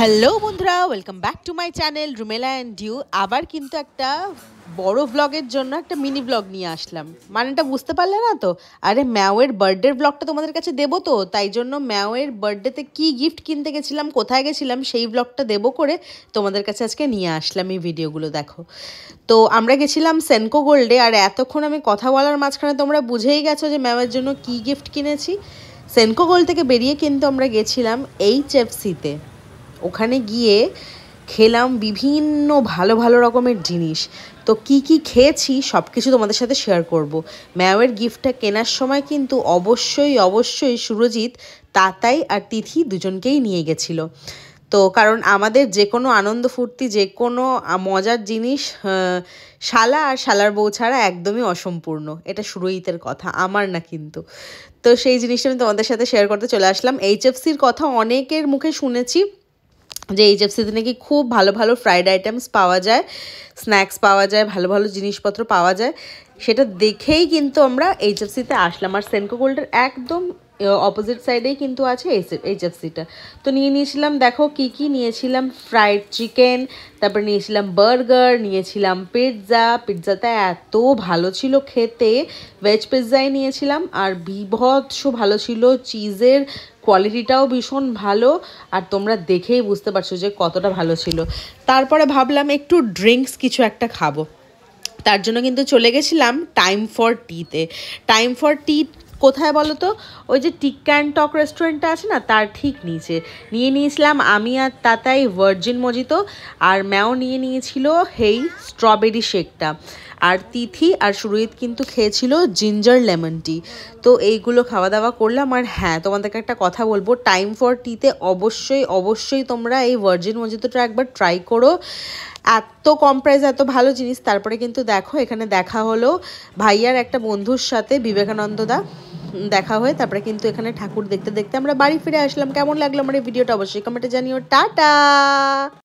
Hello বন্ধুরা, welcome back to my channel Rumela and you. আবার কিন্তু একটা বড় ব্লগের জন্য একটা মিনি ব্লগ নিয়ে আসলাম। মানেটা বুঝতে পারলে না তো? আরে ম্যাওয়ের বার্থডের ব্লগটা তোমাদের কাছে দেবো তো, তাই জন্য ম্যাওয়ের বার্থডেতে কি গিফট কিনতে গেছিলাম, কোথায় গেছিলাম, সেই ব্লগটা দেবো করে তোমাদের কাছে আজকে নিয়ে আসলাম। এই ভিডিওগুলো দেখো। তো আমরা গেছিলাম সেনকো গোল্ডে, আর এতক্ষণ আমি কথা বলার মাঝখানে তোমরা বুঝেই গেছো যে ম্যাওয়ের জন্য কি গিফট কিনেছি। সেনকো গোল্ড থেকে বেরিয়ে কিন্তু আমরা গেছিলাম HFCতে। ওখানে গিয়ে খেলাম বিভিন্ন ভালো ভালো রকমের জিনিস। তো কি কি খেয়েছি সব কিছু তোমাদের সাথে শেয়ার করব। ম্যাওয়ের গিফটটা কেনার সময় কিন্তু অবশ্যই সুরজিৎ, তাতাই আর তিথি দুজনকেই নিয়ে গেছিলো। তো কারণ আমাদের যে কোনো আনন্দ ফুর্তি, যে কোনো মজার জিনিস শালা আর শালার বউ ছাড়া একদমই অসম্পূর্ণ। এটা সুরজিতের কথা, আমার না কিন্তু। তো সেই জিনিসটা আমি তোমাদের সাথে শেয়ার করতে চলে আসলাম। HFCর কথা অনেকের মুখে শুনেছি যে HFCতে নাকি খুব ভালো ভালো ফ্রাইড আইটেমস পাওয়া যায়, স্ন্যাক্স পাওয়া যায়, ভালো ভালো জিনিসপত্র পাওয়া যায়। সেটা দেখেই কিন্তু আমরা HFCতে আসলাম। আর সেনকো গোল্ডের একদম অপোজিট সাইডেই কিন্তু আছে HFCটা। তো নিয়েছিলাম, দেখো কি কি নিয়েছিলাম। ফ্রাইড চিকেন, তারপর নিয়েছিলাম বার্গার, নিয়েছিলাম পিৎজাটা এত ভালো ছিল খেতে। ভেজ পিৎজাই নিয়েছিলাম, আর বিভৎস ভালো ছিল। চিজের কোয়ালিটিটাও ভীষণ ভালো, আর তোমরা দেখেই বুঝতে পারছো যে কতটা ভালো ছিল। তারপরে ভাবলাম একটু ড্রিঙ্কস কিছু একটা খাবো, তার জন্য কিন্তু চলে গেছিলাম টাইম ফর টিতে। টাইম ফর টি কোথায় বলো তো? ওই যে টিক্কা অ্যান্ড টক রেস্টুরেন্টটা আছে না, তার ঠিক নিচে। নিয়েছিলাম আমি আর তাতাই ভার্জিন মজিতো, আর ম্যাও নিয়েছিল হেই স্ট্রবেরি শেকটা, আর তিথি আর সুরজিৎ কিন্তু খেয়েছিল জিঞ্জার লেমন টি। তো এইগুলো খাওয়া দাওয়া করলাম। আর হ্যাঁ, তোমাদেরকে একটা কথা বলবো, টাইম ফর টিতে অবশ্যই তোমরা এই ভার্জিন মজিতোটা একবার ট্রাই করো। এত কম প্রাইস, এত ভালো জিনিস। তারপরে কিন্তু দেখো এখানে দেখা হলো ভাইয়ার একটা বন্ধুর সাথে, বিবেকানন্দদা দেখা হয়ে তারপরে কিন্তু এখানে ঠাকুর দেখতে দেখতে আমরা বাড়ি ফিরে আসলাম। কেমন লাগলো আমার এই ভিডিওটা অবশ্যই কমেন্টে জানিও। টাটা।